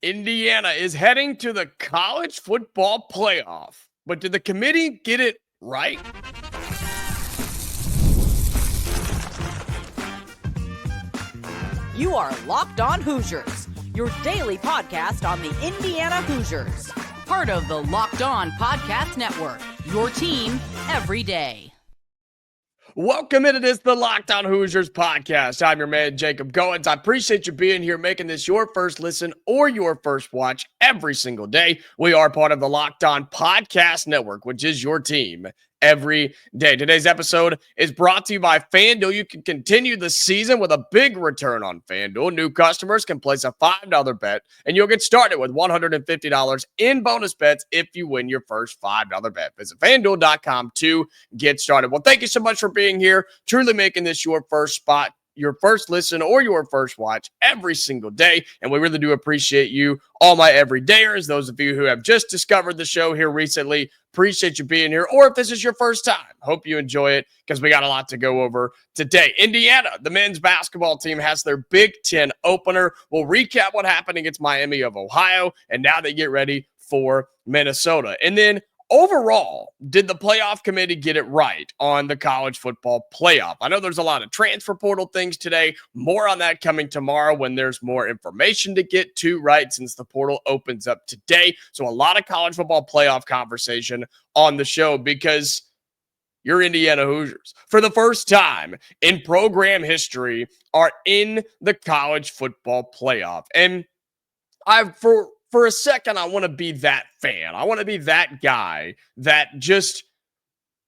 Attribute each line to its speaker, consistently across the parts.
Speaker 1: Indiana is heading to the college football playoff. But did the committee get it right?
Speaker 2: You are Locked On Hoosiers, your daily podcast on the Indiana Hoosiers. Part of the Locked On Podcast Network, your team every day.
Speaker 1: Welcome in. It is the Locked On Hoosiers podcast. I'm your man, Jacob Goins. I appreciate you being here, making this your first listen or your first watch every single day. We are part of the Locked On Podcast Network, which is your team every day. Today's episode is brought to you by FanDuel. You can continue the season with a big return on FanDuel. New customers can place a $5 bet, and you'll get started with $150 in bonus bets if you win your first $5 bet. Visit FanDuel.com to get started. Well, thank you so much for being here, truly making this your first spot, your first listen, or your first watch every single day. And we really do appreciate you, all my everydayers, those of you who have just discovered the show here recently. Appreciate you being here. Or if this is your first time, hope you enjoy it because we got a lot to go over today. Indiana, the men's basketball team, has their Big Ten opener. We'll recap what happened against Miami of Ohio, and now they get ready for Minnesota. And then overall, did the playoff committee get it right on the college football playoff? I know there's a lot of transfer portal things today. More on that coming tomorrow when there's more information to get to, right, since the portal opens up today. So a lot of college football playoff conversation on the show because your Indiana Hoosiers, for the first time in program history, are in the college football playoff. And for a second, I want to be that fan. I want to be that guy that just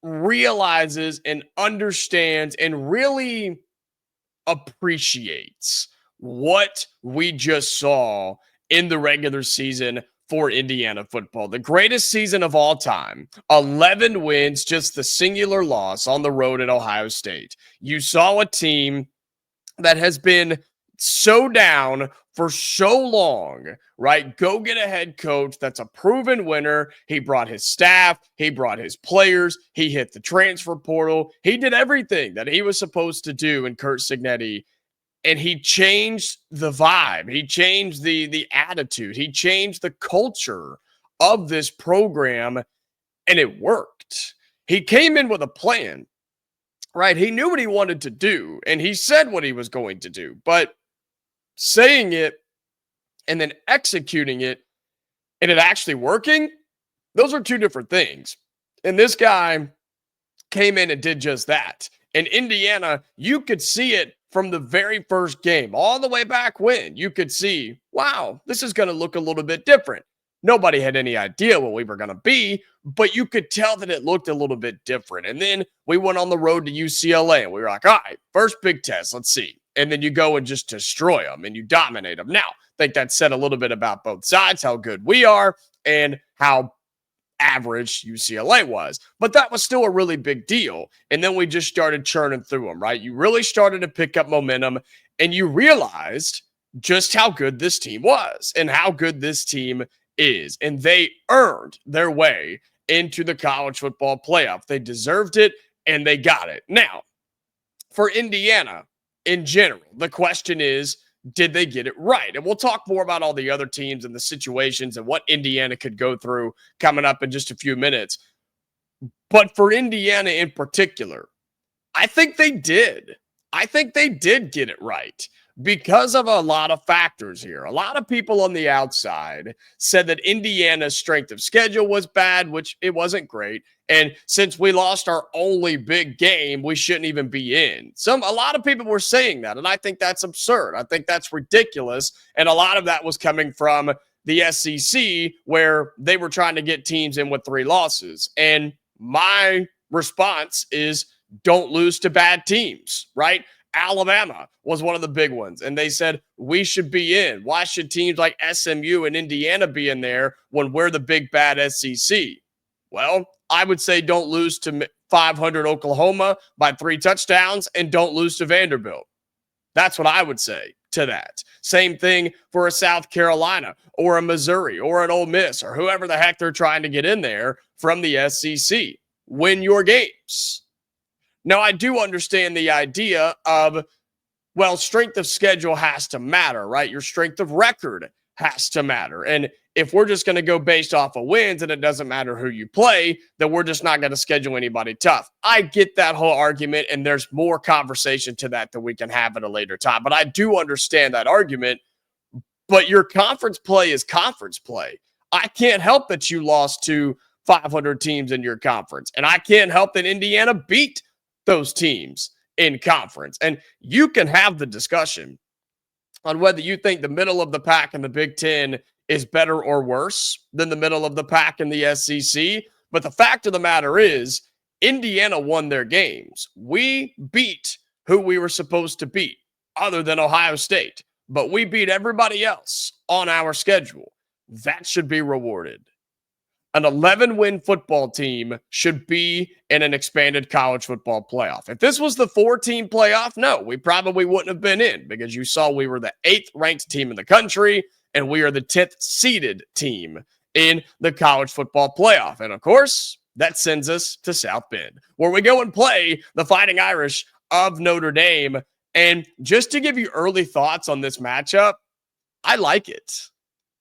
Speaker 1: realizes and understands and really appreciates what we just saw in the regular season for Indiana football. The greatest season of all time. 11 wins, just the singular loss on the road at Ohio State. You saw a team that has been so down for so long, right? Go get a head coach that's a proven winner. He brought his staff. He brought his players. He hit the transfer portal. He did everything that he was supposed to do in Curt Cignetti, and he changed the vibe. He changed the attitude. He changed the culture of this program, and it worked. He came in with a plan, right? He knew what he wanted to do, and he said what he was going to do, but saying it and then executing it and it actually working, those are two different things. And this guy came in and did just that. In Indiana, you could see it from the very first game, all the way back when. You could see, wow, this is going to look a little bit different. Nobody had any idea what we were going to be, but you could tell that it looked a little bit different. And then we went on the road to UCLA, and we were like, all right, first big test, let's see. And then you go and just destroy them, and you dominate them. Now, I think that said a little bit about both sides, how good we are and how average UCLA was. But that was still a really big deal. And then we just started churning through them, right? You really started to pick up momentum, and you realized just how good this team was and how good this team is. And they earned their way into the college football playoff. They deserved it, and they got it. Now, for Indiana in general, the question is, did they get it right? And we'll talk more about all the other teams and the situations and what Indiana could go through coming up in just a few minutes. But for Indiana in particular, I think they did. I think they did get it right because of a lot of factors here. A lot of people on the outside said that Indiana's strength of schedule was bad, which it wasn't great. And since we lost our only big game, we shouldn't even be in. A lot of people were saying that, and I think that's absurd. I think that's ridiculous. And a lot of that was coming from the SEC, where they were trying to get teams in with 3 losses. And my response is, don't lose to bad teams, right? Alabama was one of the big ones, and they said we should be in. Why should teams like SMU and Indiana be in there when we're the big bad SEC? Well, I would say don't lose to 500 Oklahoma by 3 touchdowns, and don't lose to Vanderbilt. That's what I would say to that. Same thing for a South Carolina or a Missouri or an Ole Miss or whoever the heck they're trying to get in there from the SEC. Win your games. Now, I do understand the idea of, well, strength of schedule has to matter, right? Your strength of record has to matter. And if we're just going to go based off of wins and it doesn't matter who you play, then we're just not going to schedule anybody tough. I get that whole argument, and there's more conversation to that we can have at a later time. But I do understand that argument. But your conference play is conference play. I can't help that you lost to 500 teams in your conference. And I can't help that Indiana beat those teams in conference. And you can have the discussion on whether you think the middle of the pack in the Big Ten is better or worse than the middle of the pack in the SEC. But the fact of the matter is, Indiana won their games. We beat who we were supposed to beat, other than Ohio State. But we beat everybody else on our schedule. That should be rewarded. An 11-win football team should be in an expanded college football playoff. If this was the 4-team playoff, no, we probably wouldn't have been in, because you saw we were the 8th ranked team in the country and we are the 10th seeded team in the college football playoff. And of course, that sends us to South Bend, where we go and play the Fighting Irish of Notre Dame. And just to give you early thoughts on this matchup, I like it.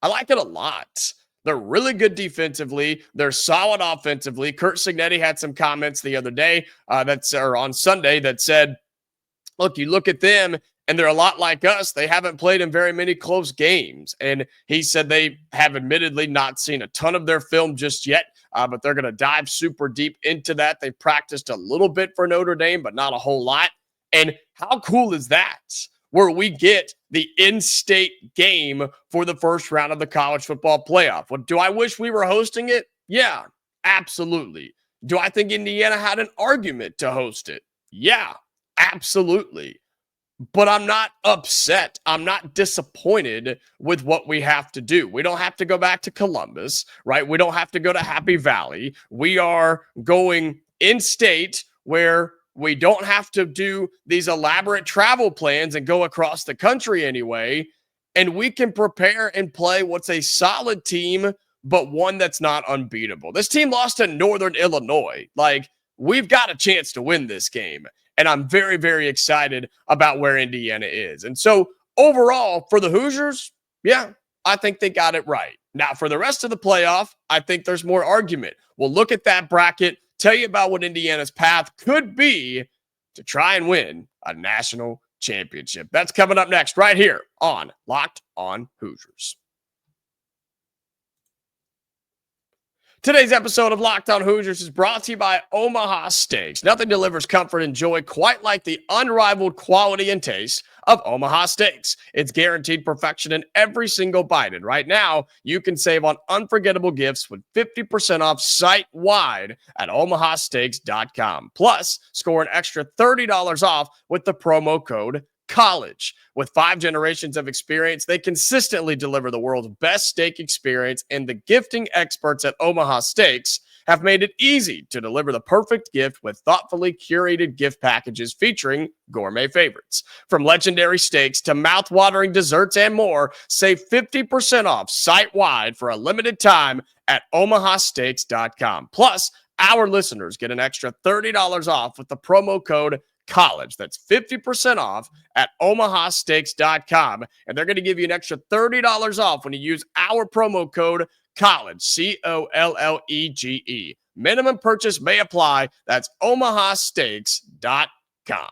Speaker 1: I like it a lot. They're really good defensively. They're solid offensively. Curt Cignetti had some comments the other day, on Sunday, that said, look, you look at them and they're a lot like us. They haven't played in very many close games. And he said they have admittedly not seen a ton of their film just yet, but they're going to dive super deep into that. They practiced a little bit for Notre Dame, but not a whole lot. And how cool is that? Where we get the in-state game for the first round of the college football playoff. Well, do I wish we were hosting it? Yeah, absolutely. Do I think Indiana had an argument to host it? Yeah, absolutely. But I'm not upset. I'm not disappointed with what we have to do. We don't have to go back to Columbus, right? We don't have to go to Happy Valley. We are going in-state, where we don't have to do these elaborate travel plans and go across the country anyway. And we can prepare and play what's a solid team, but one that's not unbeatable. This team lost to Northern Illinois. Like, we've got a chance to win this game. And I'm very, very excited about where Indiana is. And so overall, for the Hoosiers, yeah, I think they got it right. Now, for the rest of the playoff, I think there's more argument. We'll look at that bracket, tell you about what Indiana's path could be to try and win a national championship. That's coming up next right here on Locked On Hoosiers. Today's episode of Locked On Hoosiers is brought to you by Omaha Steaks. Nothing delivers comfort and joy quite like the unrivaled quality and taste of Omaha Steaks. It's guaranteed perfection in every single bite. And right now, you can save on unforgettable gifts with 50% off site-wide at omahasteaks.com. Plus, score an extra $30 off with the promo code COLLEGE. With 5 generations of experience, they consistently deliver the world's best steak experience, and the gifting experts at Omaha Steaks have made it easy to deliver the perfect gift with thoughtfully curated gift packages featuring gourmet favorites. From legendary steaks to mouth-watering desserts and more, save 50% off site-wide for a limited time at omahasteaks.com. Plus, our listeners get an extra $30 off with the promo code COLLEGE. That's 50% off at omahasteaks.com. And they're going to give you an extra $30 off when you use our promo code COLLEGE, COLLEGE. Minimum purchase may apply. That's omahasteaks.com.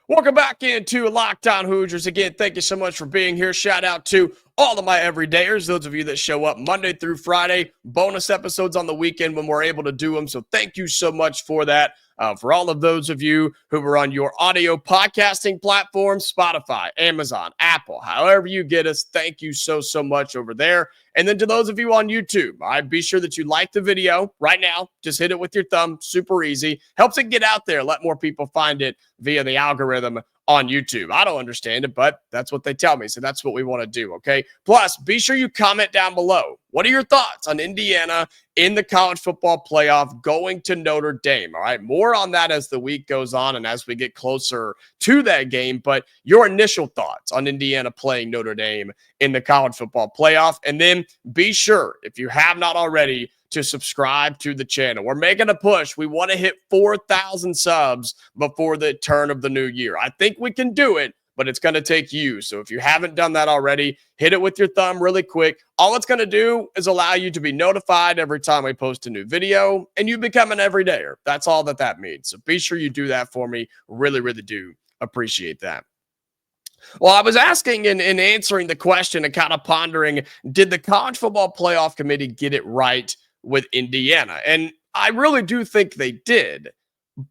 Speaker 1: Welcome back into Locked On Hoosiers. Again, thank you so much for being here. Shout out to all of my everydayers, those of you that show up Monday through Friday, bonus episodes on the weekend when we're able to do them. So thank you so much for that. For all of those of you who are on your audio podcasting platforms, Spotify, Amazon, Apple, however you get us, thank you so much over there. And then to those of you on YouTube, be sure that you like the video right now. Just hit it with your thumb. Super easy. Helps it get out there. Let more people find it via the algorithm on YouTube. I don't understand it, but that's what they tell me. So that's what we want to do, okay? Plus, be sure you comment down below. What are your thoughts on Indiana in the college football playoff going to Notre Dame? All right, more on that as the week goes on and as we get closer to that game. But your initial thoughts on Indiana playing Notre Dame in the college football playoff. And then be sure, if you have not already, to subscribe to the channel. We're making a push. We want to hit 4,000 subs before the turn of the new year. I think we can do it, but it's going to take you. So if you haven't done that already, hit it with your thumb really quick. All it's going to do is allow you to be notified every time we post a new video, and you become an everydayer. That's all that means. So be sure you do that for me. Really, really do appreciate that. Well, I was asking and answering the question and kind of pondering, did the College Football Playoff Committee get it right with Indiana? And I really do think they did.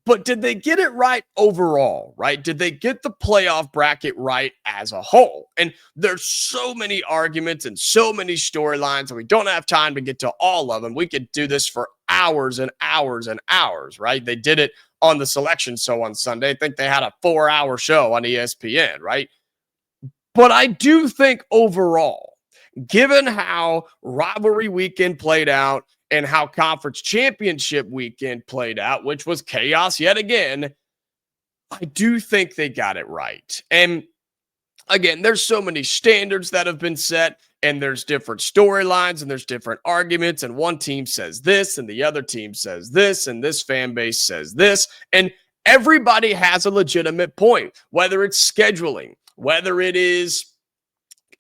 Speaker 1: But did they get it right overall, right? Did they get the playoff bracket right as a whole? And there's so many arguments and so many storylines, and we don't have time to get to all of them. We could do this for hours and hours and hours, right? They did it on the selection show on Sunday. I think they had a 4-hour show on ESPN, right? But I do think overall, given how rivalry weekend played out, and how conference championship weekend played out, which was chaos yet again, I do think they got it right. And again, there's so many standards that have been set, and there's different storylines, and there's different arguments, and one team says this, and the other team says this, and this fan base says this, and everybody has a legitimate point, whether it's scheduling, whether it is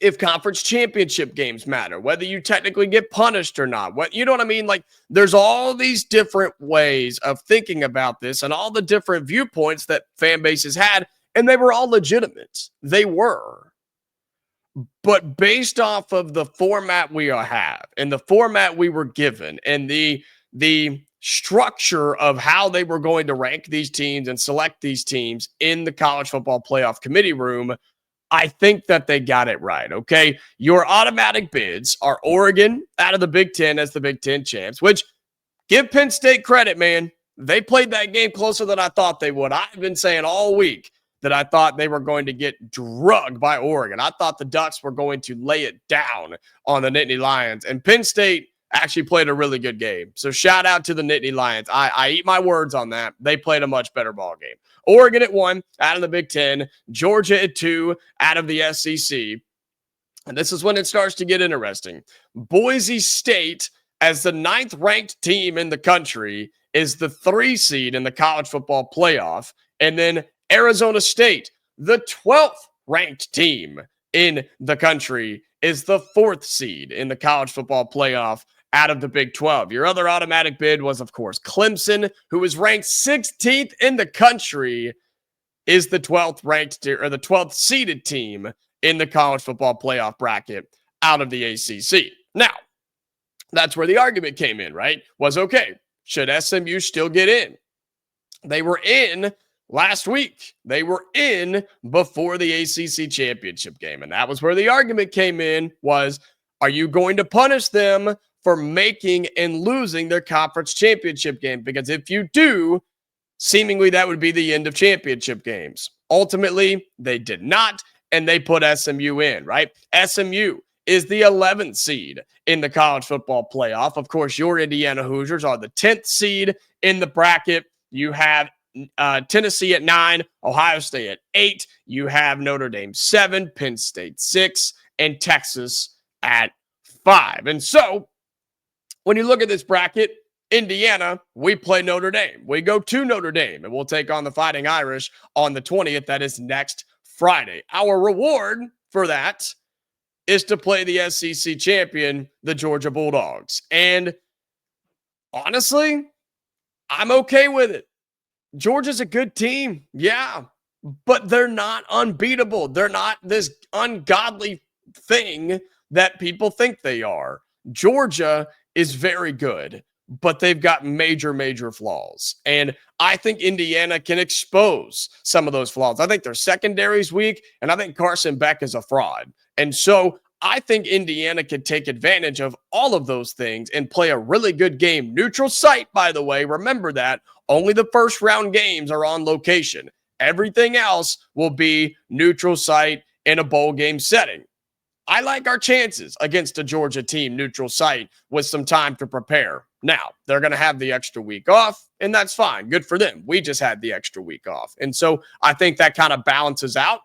Speaker 1: if conference championship games matter, whether you technically get punished or not, what, you know what I mean? Like, there's all these different ways of thinking about this and all the different viewpoints that fan bases had, and they were all legitimate. They were. But based off of the format we have and the format we were given and the structure of how they were going to rank these teams and select these teams in the College Football Playoff Committee room, I think that they got it right, okay? Your automatic bids are Oregon out of the Big Ten as the Big Ten champs, which, give Penn State credit, man. They played that game closer than I thought they would. I've been saying all week that I thought they were going to get drugged by Oregon. I thought the Ducks were going to lay it down on the Nittany Lions, and Penn State actually played a really good game. So shout out to the Nittany Lions. I eat my words on that. They played a much better ball game. Oregon at 1 out of the Big Ten, Georgia at 2 out of the SEC. And this is when it starts to get interesting. Boise State, as the 9th ranked team in the country, is the 3 seed in the college football playoff. And then Arizona State, the 12th ranked team in the country, is the 4th seed in the college football playoff out of the Big 12. Your other automatic bid was, of course, Clemson, who was ranked 16th in the country, is the 12th ranked or the 12th seeded team in the college football playoff bracket out of the ACC. Now, that's where the argument came in, right? Was, okay, should SMU still get in? They were in last week. They were in before the ACC championship game. And that was where the argument came in, was, are you going to punish them for making and losing their conference championship game? Because if you do, seemingly that would be the end of championship games. Ultimately, they did not, and they put SMU in, right? SMU is the 11th seed in the college football playoff. Of course, your Indiana Hoosiers are the 10th seed in the bracket. You have Tennessee at 9, Ohio State at 8. You have Notre Dame 7, Penn State 6, and Texas at 5. And so, when you look at this bracket, Indiana, we play Notre Dame. We go to Notre Dame, and we'll take on the Fighting Irish on the 20th. That is next Friday. Our reward for that is to play the SEC champion, the Georgia Bulldogs. And honestly, I'm okay with it. Georgia's a good team, yeah, but they're not unbeatable. They're not this ungodly thing that people think they are. Georgia is very good, but they've got major, major flaws. And I think Indiana can expose some of those flaws. I think their secondary's weak, and I think Carson Beck is a fraud. And so I think Indiana can take advantage of all of those things and play a really good game. Neutral site, by the way. Remember that. Only the first round games are on location. Everything else will be neutral site in a bowl game setting. I like our chances against a Georgia team, neutral site, with some time to prepare. Now, they're going to have the extra week off, and that's fine. Good for them. We just had the extra week off. And so I think that kind of balances out.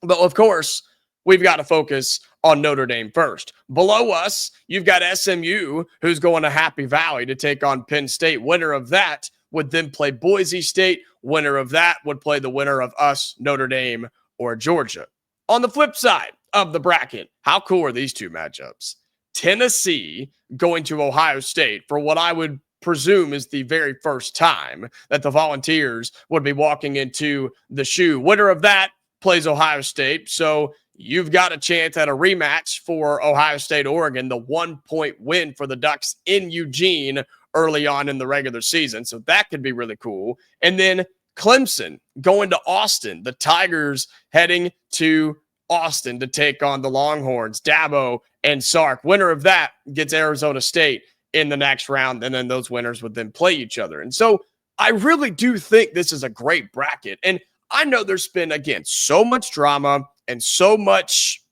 Speaker 1: But of course, we've got to focus on Notre Dame first. Below us, you've got SMU, who's going to Happy Valley to take on Penn State. Winner of that would then play Boise State. Winner of that would play the winner of us, Notre Dame, or Georgia. On the flip side of the bracket, how cool are these two matchups? Tennessee going to Ohio State for what I would presume is the very first time that the Volunteers would be walking into the shoe. Winner of that plays Ohio State. So you've got a chance at a rematch for Ohio State, Oregon, the 1-point win for the Ducks in Eugene early on in the regular season. So that could be really cool. And then Clemson going to Austin, the Tigers heading to Austin to take on the Longhorns, Dabo and Sark. Winner of that gets Arizona State in the next round, and then those winners would then play each other. And so I really do think this is a great bracket. And I know there's been, again, so much drama and so much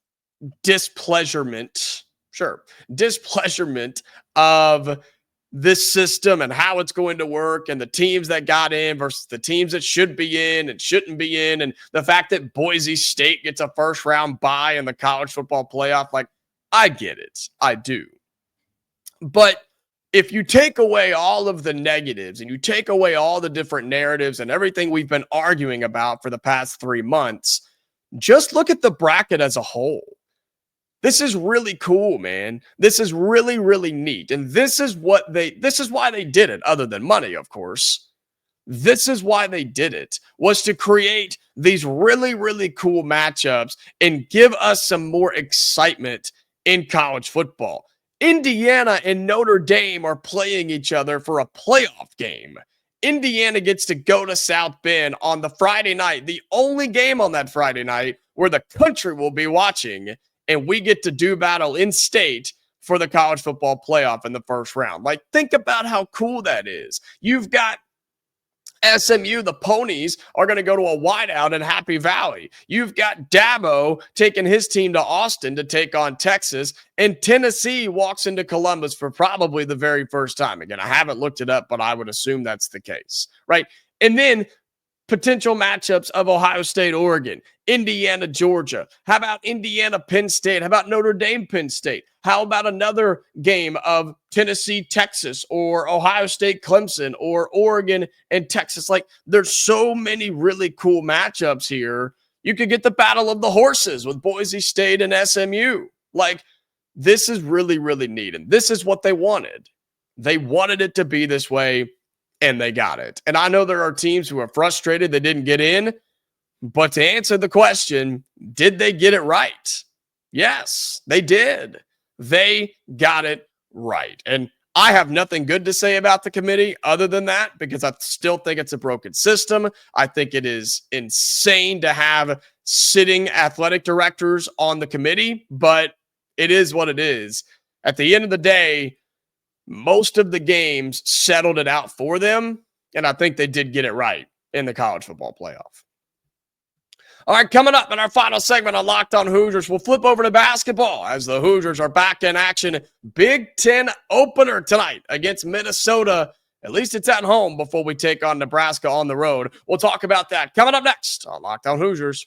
Speaker 1: displeasurement of this system and how it's going to work and the teams that got in versus the teams that should be in and shouldn't be in, and the fact that Boise State gets a first round bye in the college football playoff. Like, I get it. I do. But if you take away all of the negatives and you take away all the different narratives and everything we've been arguing about for the past 3 months, just look at the bracket as a whole. This is really cool, man. This is really, really neat. And this is why they did it, other than money, of course. This is why they did it, was to create these really, really cool matchups and give us some more excitement in college football. Indiana and Notre Dame are playing each other for a playoff game. Indiana gets to go to South Bend on the Friday night, the only game on that Friday night where the country will be watching, and we get to do battle in state for the college football playoff in the first round. Like, think about how cool that is. You've got SMU, the Ponies, are going to go to a whiteout in Happy Valley. You've got Dabo taking his team to Austin to take on Texas, and Tennessee walks into Columbus for probably the very first time. Again, I haven't looked it up, but I would assume that's the case, right? And then potential matchups of Ohio State, Oregon, Indiana, Georgia. How about Indiana, Penn State? How about Notre Dame, Penn State? How about another game of Tennessee, Texas, or Ohio State, Clemson, or Oregon and Texas? Like, there's so many really cool matchups here. You could get the battle of the horses with Boise State and SMU. Like, this is really, really neat. And this is what they wanted. They wanted it to be this way, and they got it. And I know there are teams who are frustrated they didn't get in, but to answer the question, did they get it right? Yes, they did. They got it right. And I have nothing good to say about the committee other than that, because I still think it's a broken system. I think it is insane to have sitting athletic directors on the committee, but it is what it is. At the end of the day, most of the games settled it out for them, and I think they did get it right in the college football playoff. All right, coming up in our final segment on Locked On Hoosiers, we'll flip over to basketball as the Hoosiers are back in action. Big Ten opener tonight against Minnesota. At least it's at home before we take on Nebraska on the road. We'll talk about that coming up next on Locked On Hoosiers.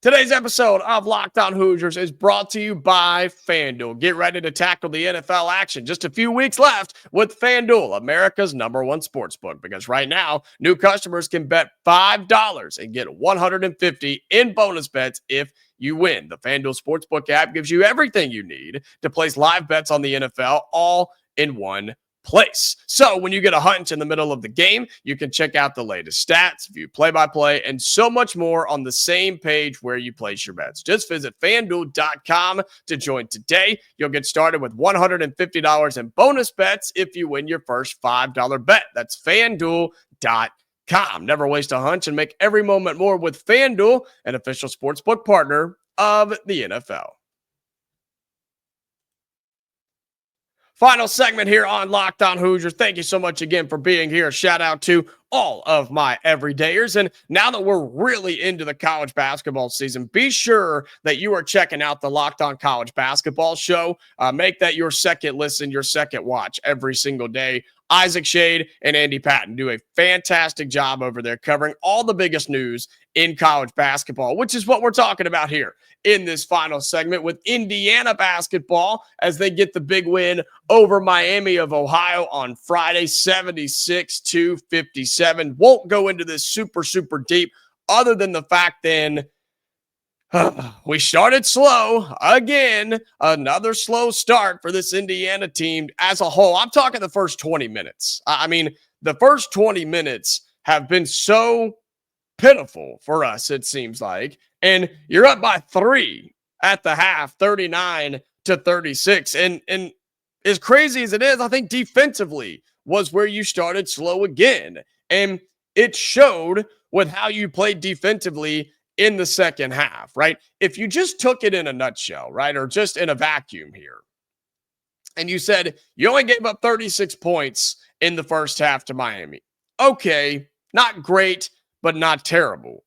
Speaker 1: Today's episode of Locked On Hoosiers is brought to you by FanDuel. Get ready to tackle the NFL action. Just a few weeks left with FanDuel, America's #1 sportsbook. Because right now, new customers can bet $5 and get $150 in bonus bets if you win. The FanDuel Sportsbook app gives you everything you need to place live bets on the NFL all in one place. So when you get a hunch in the middle of the game, you can check out the latest stats, view play-by-play, and so much more on the same page where you place your bets. Just visit FanDuel.com to join today. You'll get started with $150 in bonus bets if you win your first $5 bet. That's FanDuel.com. Never waste a hunch and make every moment more with FanDuel, an official sportsbook partner of the NFL. Final segment here on Locked On Hoosiers. Thank you so much again for being here. A shout out to all of my everydayers. And now that we're really into the college basketball season, be sure that you are checking out the Locked On College Basketball Show. Make that your second listen, your second watch every single day. Isaac Shade and Andy Patton do a fantastic job over there covering all the biggest news in college basketball, which is what we're talking about here in this final segment with Indiana basketball as they get the big win over Miami of Ohio on Friday, 76-57. Won't go into this super deep other than the fact then we started slow again. Another slow start for this Indiana team as a whole. I'm talking the first 20 minutes. I mean, the first 20 minutes have been so pitiful for us, it seems like. And you're up by 3 at the half, 39-36. And as crazy as it is, I think defensively was where you started slow again. And it showed with how you played defensively in the second half, right? If you just took it in a nutshell, right, or just in a vacuum here, and you said you only gave up 36 points in the first half to Miami. Okay, not great, but not terrible.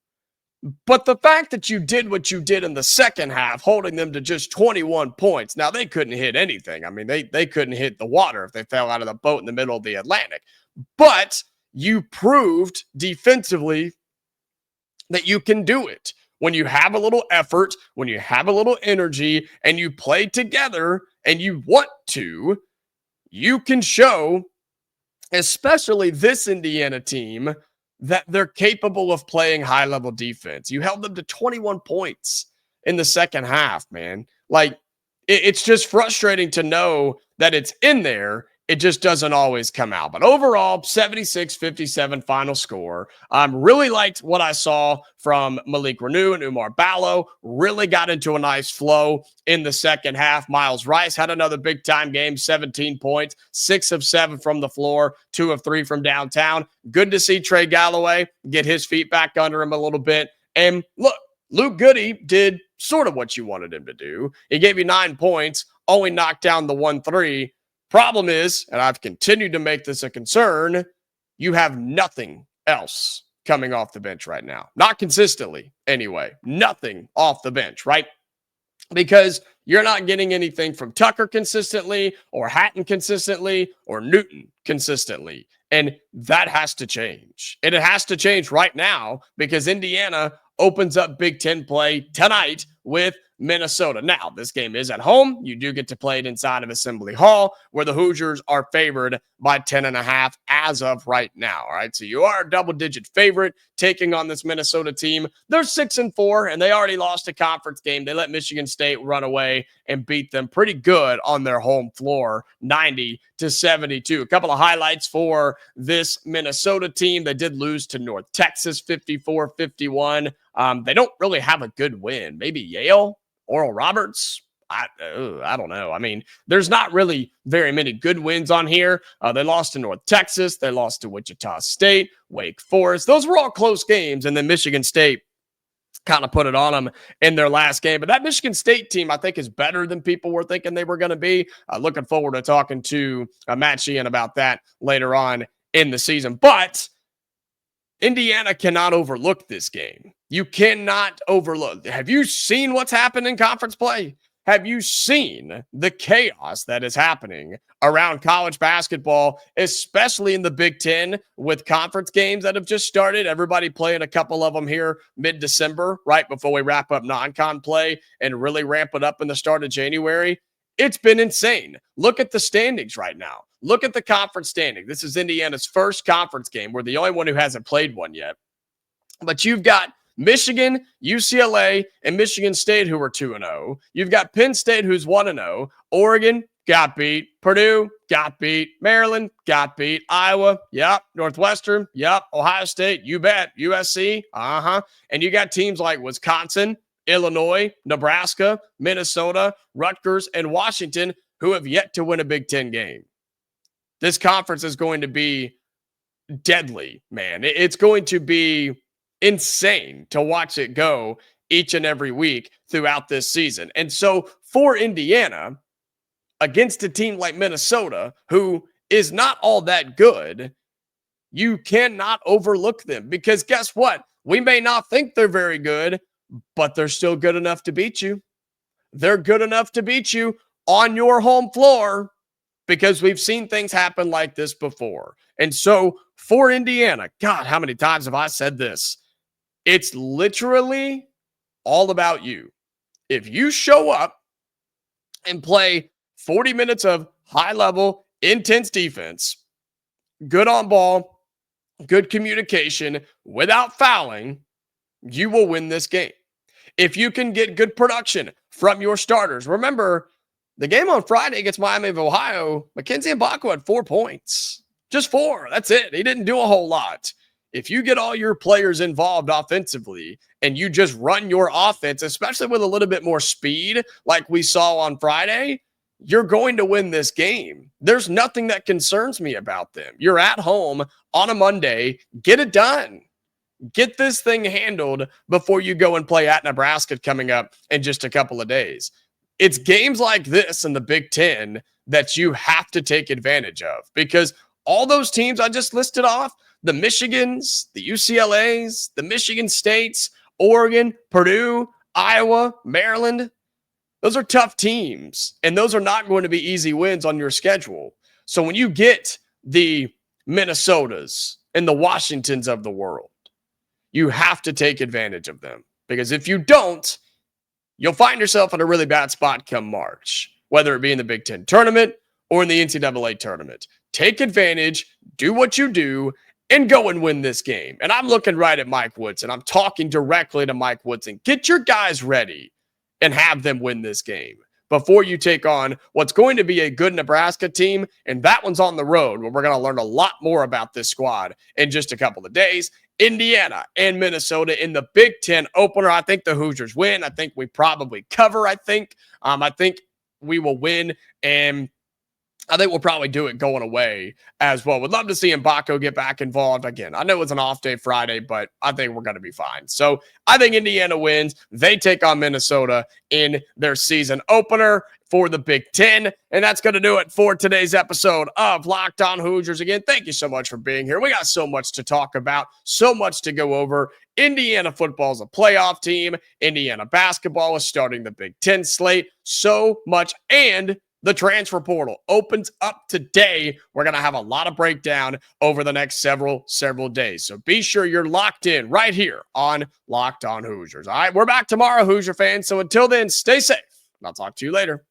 Speaker 1: But the fact that you did what you did in the second half, holding them to just 21 points, now they couldn't hit anything. I mean, they couldn't hit the water if they fell out of the boat in the middle of the Atlantic. But you proved defensively that you can do it. When you have a little effort, when you have a little energy, and you play together and you want to, you can show, especially this Indiana team, that they're capable of playing high-level defense. You held them to 21 points in the second half, man. Like, it's just frustrating to know that it's in there. It just doesn't always come out. But overall, 76-57 final score. Really liked what I saw from Malik Reneau and Oumar Ballo. Really got into a nice flow in the second half. Miles Rice had another big-time game, 17 points, 6 of 7 from the floor, 2 of 3 from downtown. Good to see Trey Galloway get his feet back under him a little bit. And look, Luke Goody did sort of what you wanted him to do. He gave you 9 points, only knocked down the 1-3. Problem is, and I've continued to make this a concern, you have nothing else coming off the bench right now. Not consistently, anyway. Nothing off the bench, right? Because you're not getting anything from Tucker consistently, or Hatton consistently, or Newton consistently. And that has to change. And it has to change right now because Indiana opens up Big Ten play tonight with Minnesota. Now, this game is at home. You do get to play it inside of Assembly Hall, where the Hoosiers are favored by 10.5 as of right now. All right, so you are a double-digit favorite taking on this Minnesota team. They're 6-4, and they already lost a conference game. They let Michigan State run away and beat them pretty good on their home floor, 90-72. A couple of highlights for this Minnesota team. They did lose to North Texas, 54-51. They don't really have a good win. Maybe Yale, Oral Roberts. I don't know. I mean, there's not really very many good wins on here. They lost to North Texas. They lost to Wichita State, Wake Forest. Those were all close games. And then Michigan State kind of put it on them in their last game. But that Michigan State team, I think, is better than people were thinking they were going to be. Looking forward to talking to Matt Sheehan about that later on in the season. But Indiana cannot overlook this game. You cannot overlook. Have you seen what's happened in conference play? Have you seen the chaos that is happening around college basketball, especially in the Big Ten with conference games that have just started? Everybody playing a couple of them here mid-December, right before we wrap up non-con play and really ramp it up in the start of January. It's been insane. Look at the standings right now. Look at the conference standing. This is Indiana's first conference game. We're the only one who hasn't played one yet. But you've got Michigan, UCLA, and Michigan State who are 2-0. You've got Penn State who's 1-0. Oregon got beat. Purdue got beat. Maryland got beat. Iowa, yep. Northwestern, yep. Ohio State, you bet. USC, And you got teams like Wisconsin, Illinois, Nebraska, Minnesota, Rutgers, and Washington who have yet to win a Big Ten game. This conference is going to be deadly, man. It's going to be insane to watch it go each and every week throughout this season. And so for Indiana, against a team like Minnesota, who is not all that good, you cannot overlook them because guess what? We may not think they're very good, but they're still good enough to beat you. They're good enough to beat you on your home floor. because we've seen things happen like this before. And so for Indiana, God, how many times have I said this? It's literally all about you. If you show up and play 40 minutes of high level, intense defense, good on ball, good communication without fouling, you will win this game. If you can get good production from your starters, remember the game on Friday against Miami of Ohio, Mackenzie Mbako had 4 points. Just 4. That's it. He didn't do a whole lot. If you get all your players involved offensively and you just run your offense, especially with a little bit more speed like we saw on Friday, you're going to win this game. There's nothing that concerns me about them. You're at home on a Monday. Get it done. Get this thing handled before you go and play at Nebraska coming up in just a couple of days. It's games like this in the Big Ten that you have to take advantage of, because all those teams I just listed off, the Michigans, the UCLAs, the Michigan States, Oregon, Purdue, Iowa, Maryland, those are tough teams, and those are not going to be easy wins on your schedule. So when you get the Minnesotas and the Washingtons of the world, you have to take advantage of them, because if you don't, you'll find yourself in a really bad spot come March, whether it be in the Big Ten tournament or in the NCAA tournament. Take advantage, do what you do, and go and win this game. And I'm looking right at Mike Woodson. I'm talking directly to Mike Woodson. Get your guys ready and have them win this game before you take on what's going to be a good Nebraska team. And that one's on the road, where we're going to learn a lot more about this squad in just a couple of days. Indiana and Minnesota in the Big Ten opener. I think the Hoosiers win. I think we probably cover. I think we will win, and I think we'll probably do it going away as well. Would love to see Mbako get back involved again. I know it's an off day Friday, but I think we're going to be fine. So I think Indiana wins. They take on Minnesota in their season opener for the Big Ten. And that's going to do it for today's episode of Locked On Hoosiers. Again, thank you so much for being here. We got so much to talk about, so much to go over. Indiana football is a playoff team. Indiana basketball is starting the Big Ten slate. So much. And the transfer portal opens up today. We're going to have a lot of breakdown over the next several days. So be sure you're locked in right here on Locked On Hoosiers. All right, we're back tomorrow, Hoosier fans. So until then, stay safe. And I'll talk to you later.